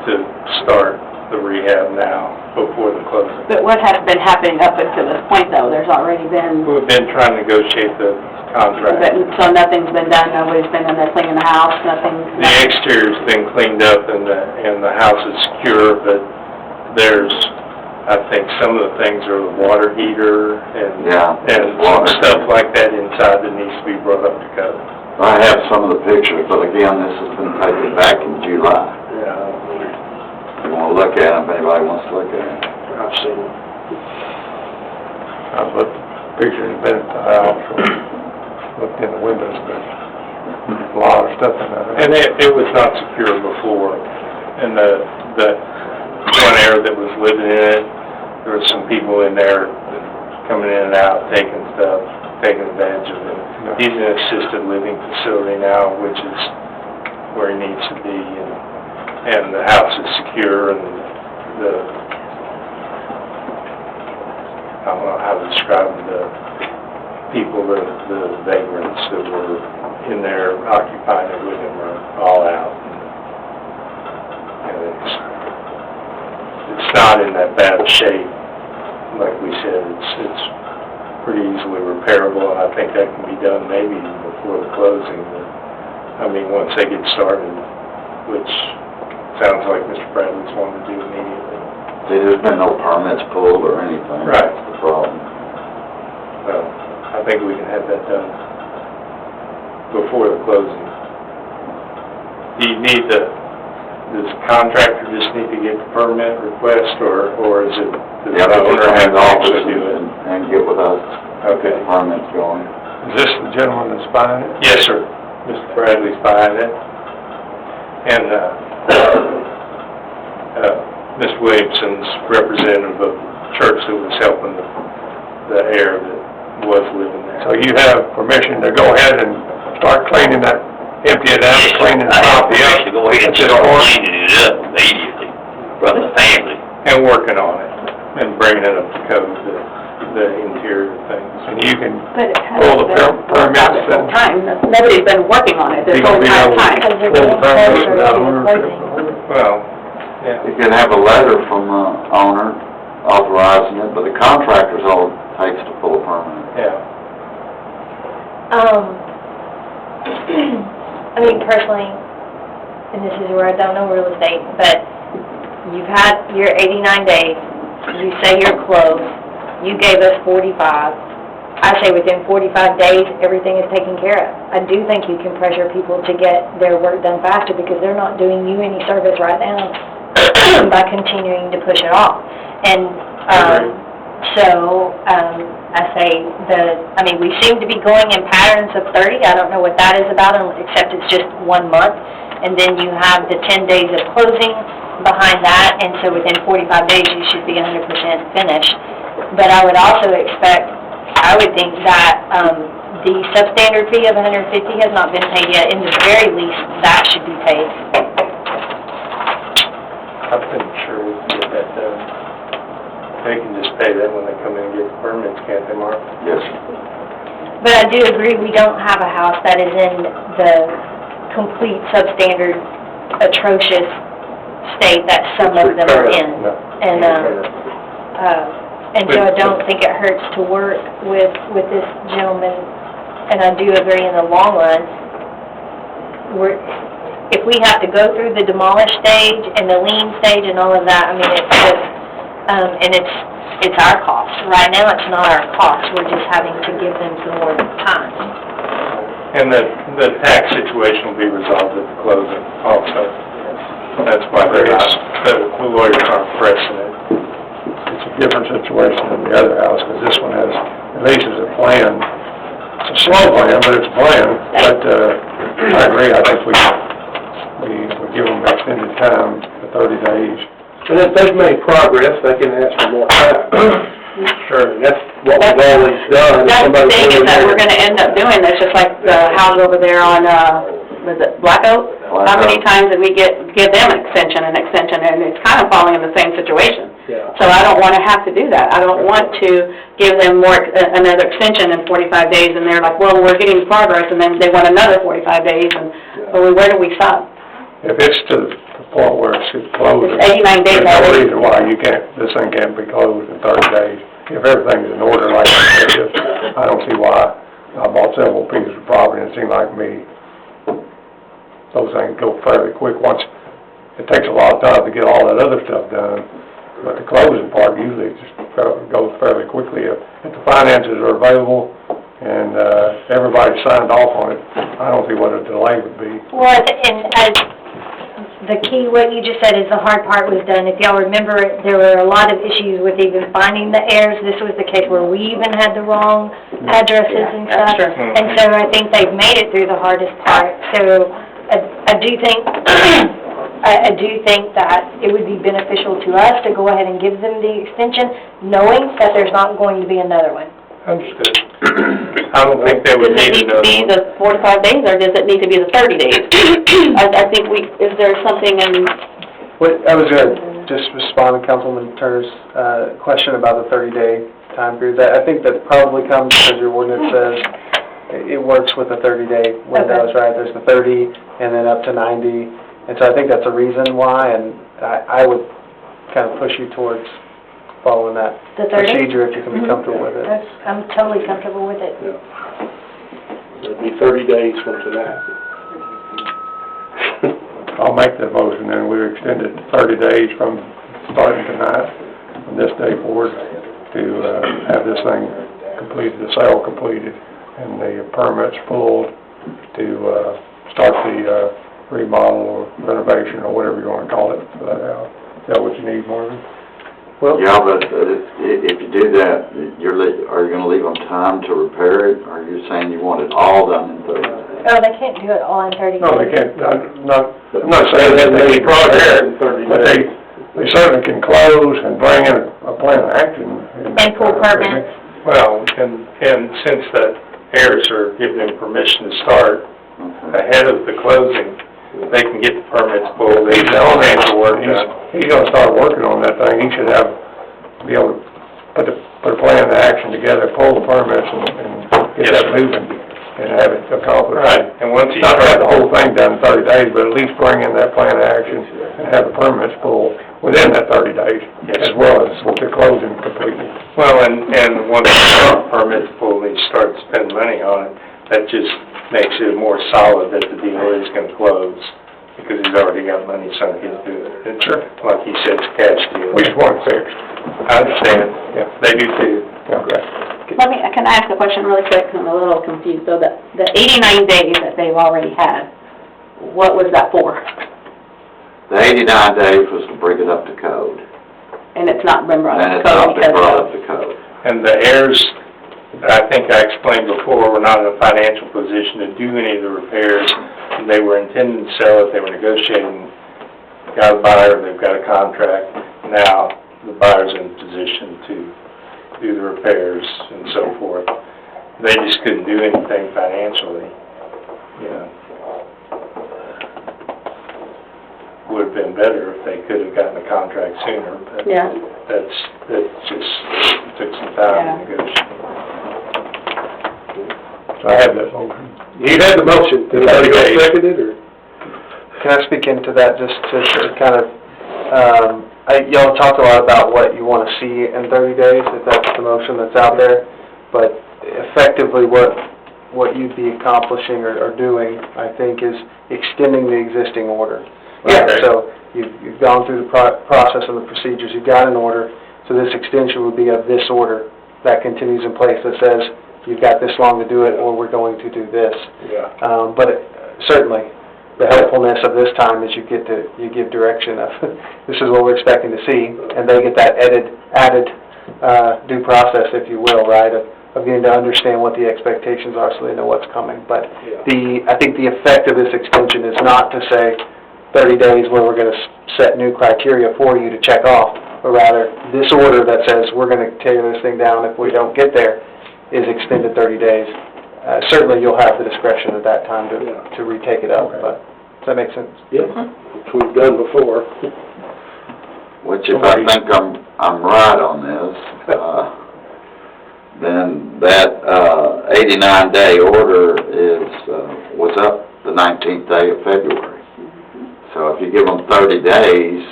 to start the rehab now before the closing. But what has been happening up until this point, though? There's already been... We've been trying to negotiate the contract. So nothing's been done, nobody's been in there cleaning the house, nothing... The exterior's been cleaned up and the house is secure, but there's, I think some of the things are the water heater and some stuff like that inside that needs to be brought up to code. I have some of the pictures, but again, this has been taken back in July. Yeah. You want to look at them, if anybody wants to look at them. I've seen it. I've looked at pictures of been at the house, looked in the windows, but a lot of stuff in there. And it was not secure before. And the one area that was living in it, there was some people in there coming in and out, taking stuff, taking advantage of it. He's in an assisted living facility now, which is where he needs to be, and the house is secure, and I don't know how to describe the people, the vagrants that were in there occupying it with him are all out. And it's not in that bad shape. Like we said, it's pretty easily repairable, and I think that can be done maybe even before the closing. But, I mean, once they get started, which sounds like Mr. Bradley's wanting to do immediately. See, there's been no permits pulled or anything. Right. That's the problem. Well, I think we can have that done before the closing. Do you need does the contractor just need to get the permit request, or is it, does the owner have to actually do it? And get with us. Okay. Get the permits going. Is this the gentleman that's buying it? Yes, sir. Mr. Bradley's buying it. And, Ms. Williamson's representative of the church that was helping the heir that was living there. So you have permission to go ahead and start cleaning that, empty it out, cleaning the property up? To go ahead and start cleaning it up immediately from the family. And working on it, and bringing it up to code, the interior things. And you can But it pull the hasn't been worked out permits this whole and... time. Nobody's been working on it this whole entire time. Pull the permits without ownership. Well, yeah. You can have a letter from the owner authorizing it, but the contractor's all it takes to pull a permit. Yeah. I mean, personally, and this is where I don't know real estate, but you've had your 89 days, you say you're closed, you gave us 45. I say within 45 days, everything is taken care of. I do think you can pressure people to get their work done faster because they're not doing you any service right now by continuing to push it off. And I say we seem to be going in patterns of 30. I don't know what that is about, except it's just 1 month. And then you have the 10 days of closing behind that, and so within 45 days you should be 100% finished. But I would also expect, I would think that the substandard fee of $150 has not been paid yet. In the very least, that should be paid. I've been sure we can get that done. They can just pay that when they come in and get the permits, can't they, Mark? Yes. But I do agree we don't have a house that is in the complete substandard, atrocious state that some of them are in. And so I don't think it hurts to work with this gentleman, and I do agree in the long run, if we have to go through the demolish stage and the lien stage and all of that, I mean, it's just, and it's our cost. Right now, it's not our cost. We're just having to give them some more time. And the tax situation will be resolved at the closing also. That's why the lawyers aren't pressing it. It's a different situation than the other house, because this one has, at least is a plan. It's a slow plan, but it's a plan. But I agree, I think we give them extended time for 30 days. And if they've made progress, they can ask for more time. Sure, that's what we've always done. That's the thing is that we're gonna end up doing this, just like the house over there on, was it Black Oak? How many times did we give them extension, and it's kind of falling in the same situation. Yeah. So I don't wanna have to do that. I don't want to give them another extension in 45 days, and they're like, well, we're getting progress, and then they want another 45 days, and, well, where do we stop? If it's to the point where it's closed. It's 89 days There's no already. reason why this thing can't be closed in 30 days. If everything's in order like I said, I don't see why. I bought several pieces of property and it seemed like me, those things go fairly quick. Once, it takes a lot of time to get all that other stuff done, but the closing part usually just goes fairly quickly. If the finances are available and everybody signed off on it, I don't see what a delay would be. Well, and as the key, what you just said is the hard part was done. If y'all remember, there were a lot of issues with even finding the heirs. This was the case where we even had the wrong addresses and stuff. That's true. And so I think they've made it through the hardest part. So I do think, I do think that it would be beneficial to us to go ahead and give them the extension, knowing that there's not going to be another one. Understood. I don't think they would Does it need need to another be one. the 4 to 5 days, or does it need to be the 30 days? I think is there something in, I was gonna just respond to Councilman Turner's, question about the 30-day time period. I think that probably comes because your ordinance says it works with the 30-day windows, right? There's the 30 and then up to 90, and so I think that's a reason why, and I would kind of push you towards following that The 30? procedure if you can be comfortable with it. I'm totally comfortable with it. It'd be 30 days from tonight. I'll make that motion, and we extend it 30 days from starting tonight, from this day forward, to have this thing completed, the sale completed, and the permits pulled to start the remodel or renovation, or whatever you want to call it, for that house. Is that what you need, Marvin? Well, Yeah, but if you do that, are you gonna leave them time to repair it, or are you saying you want it all done in 30 days? Oh, they can't do it all in 30 days. No, they can't, I'm not saying that they can repair it, but they certainly can close and bring in a plan of action. And pull permits. Well, and since the heirs are giving them permission to start ahead of the closing, they can get the permits pulled, He's and on that, paperwork done. he's gonna start working on that thing, he should be able to put a plan of action together, pull the permits and get that moving, and have it accomplished. Right, and once he Not have starts, the whole thing done in 30 days, but at least bring in that plan of action and have the permits pulled within that 30 days, as well as with the closing completed. well, and once the permits pulled, and he starts spending money on it, that just makes it more solid that the deal is gonna close, because he's already got money sunk into it. It's, Sure. like he said, it's a cash deal. We just want it fixed. I understand, Yeah. they do too. Okay. can I ask a question really quick? I'm a little confused. So the 89 days that they've already had, what was that for? The 89 days was to bring it up to code, And it's not been brought and up it's to not code been because brought of... up to code. And the heirs, I think I explained before, were not in a financial position to do any of the repairs. They were intending to sell it, they were negotiating, got a buyer, they've got a contract. Now, the buyer's in position to do the repairs and so forth. They just couldn't do anything financially, you know. Would have been better if they could have gotten the contract sooner, but Yeah. that just took some time to negotiate. So I have that motion. You had the motion, did anybody go second it, or? can I speak into that just to kind of, y'all talked a lot about what you want to see in 30 days, if that's the motion that's out there, but effectively what you'd be accomplishing or doing, I think, is extending the existing order. Yeah. Right? So you've gone through the process and the procedures, you've got an order, so this extension would be of this order that continues in place that says, you've got this long to do it, or we're going to do this. Yeah. But certainly, the helpfulness of this time is you give direction of, this is what we're expecting to see, and they get that added due process, if you will, right, of getting to understand what the expectations are so they know what's coming. But I think the effect of this extension is not to say 30 days where we're going to set new criteria for you to check off, but rather this order that says we're going to tear this thing down if we don't get there is extended 30 days. Certainly you'll have the discretion at that time to retake it up, but does that make sense? Yeah, which we've done before. Which if I think I'm right on this, then that 89-day order was up the 19th day of February. So if you give them 30 days,